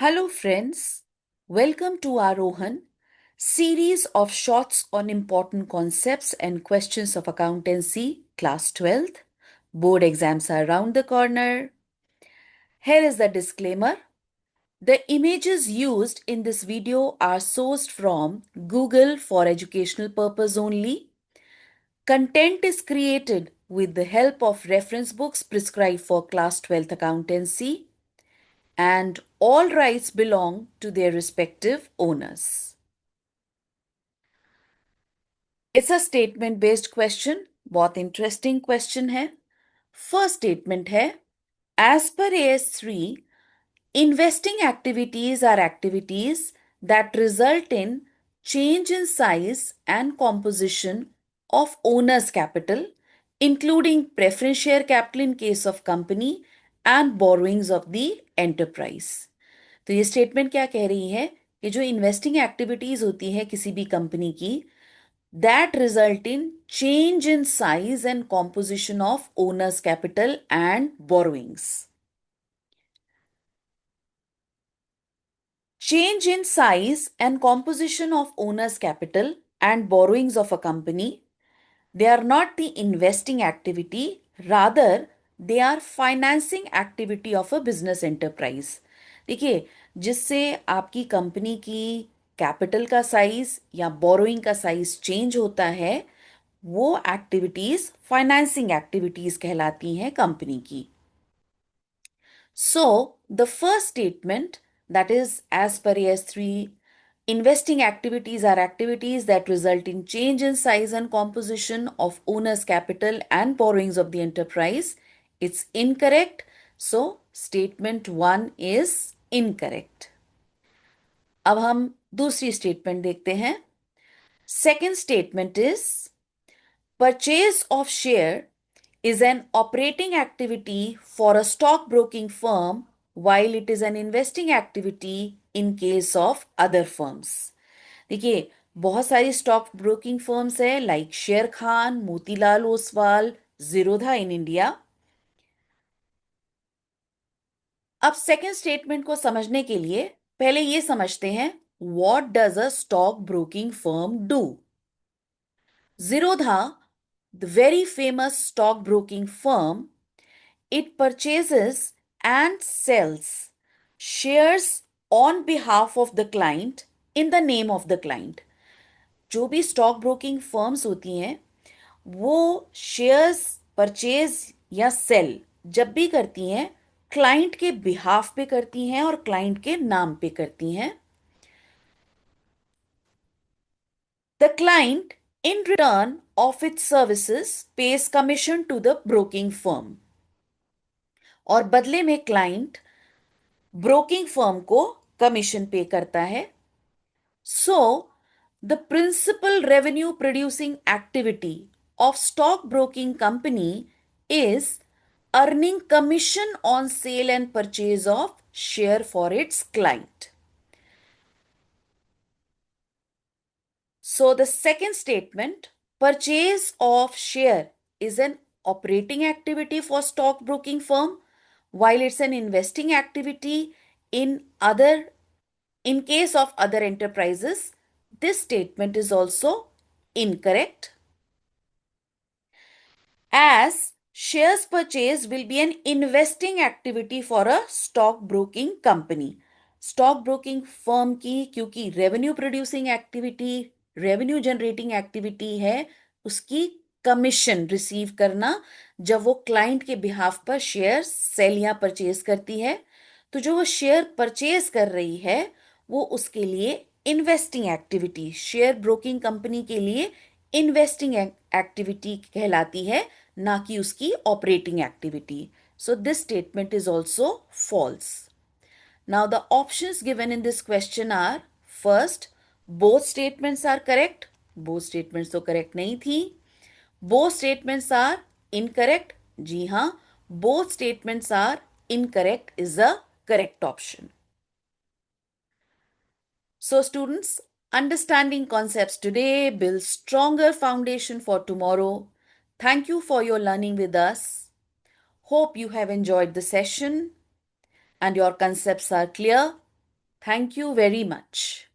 Hello, friends. Welcome to our Rohan series of shorts on important concepts and questions of accountancy, class 12th. Board exams are around the corner. Here is the disclaimer. The images used in this video are sourced from Google for educational purpose only. Content is created with the help of reference books prescribed for class 12th accountancy, and all rights belong to their respective owners. It's a statement based question, बहुत interesting question है। First statement है, as per AS3, investing activities are activities that result in change in size and composition of owner's capital, including preference share capital in case of company and borrowings of the enterprise. तो ये statement क्या कह रही है कि जो investing activities होती है किसी भी कंपनी की, that result in change in size and composition of owner's capital and borrowings. Change in size and composition of owner's capital and borrowings of a company, they are not the investing activity, rather they are financing activity of a business enterprise. देखिए, जिससे आपकी company की capital का size या borrowing का size change होता है, वो एक्टिविटीज फाइनेंसिंग एक्टिविटीज कहलाती हैं कंपनी की। So, the first statement, that is, as per AS3, investing activities are activities that result in change in size and composition of owner's capital and borrowings of the enterprise. It's incorrect. So, statement 1 is incorrect. अब हम दूसरी statement देखते हैं। Second statement is, purchase of share is an operating activity for a stockbroking firm while it is an investing activity in case of other firms. देखिए, बहुत सारी stock broking firms है, like share Khan, Motilal Oswal, Zerodha in India. अब second statement को समझने के लिए पहले ये समझते हैं, what does a stock broking firm do. Zerodha, the very famous stock broking firm, it purchases and sells shares on behalf of the client in the name of the client. जो भी स्टॉक ब्रोकिंग फर्म्स होती हैं, वो shares purchase या cell जब भी करती हैं, क्लाइंट के बिहाफ पे करती हैं और क्लाइंट के नाम पे करती हैं। The client in return of its services pays commission to the broking firm, और बदले में क्लाइंट ब्रोकिंग फर्म को कमीशन पे करता है। So the principal revenue producing activity of stock broking company is earning commission on sale and purchase of share for its client. So the second statement, purchase of share is an operating activity for stock broking firm while it's an investing activity in other in case of other enterprises. This statement is also incorrect, as shares purchase will be an investing activity for a stock broking company. Stock broking firm की क्योंकि revenue producing activity, revenue generating activity है, उसकी commission receive करना जब वो client के behalf पर share cell या परचेज करती है। तो जो वो शेयर परचेज कर रही है, वो उसके लिए investing activity, share broking company के लिए इन्वेस्टिंग एक्टिविटी कहलाती है, ना कि उसकी operating activity. So this statement is also false. Now the options given in this question are, first, both statements are correct. Both statements तो करेक्ट नहीं थी। बोथ स्टेटमेंट्स आर इनकरेक्ट, जी हां, both statements are incorrect is the correct option. So students, understanding concepts today builds stronger foundation for tomorrow. Thank you for your learning with us. Hope you have enjoyed the session and your concepts are clear. Thank you very much.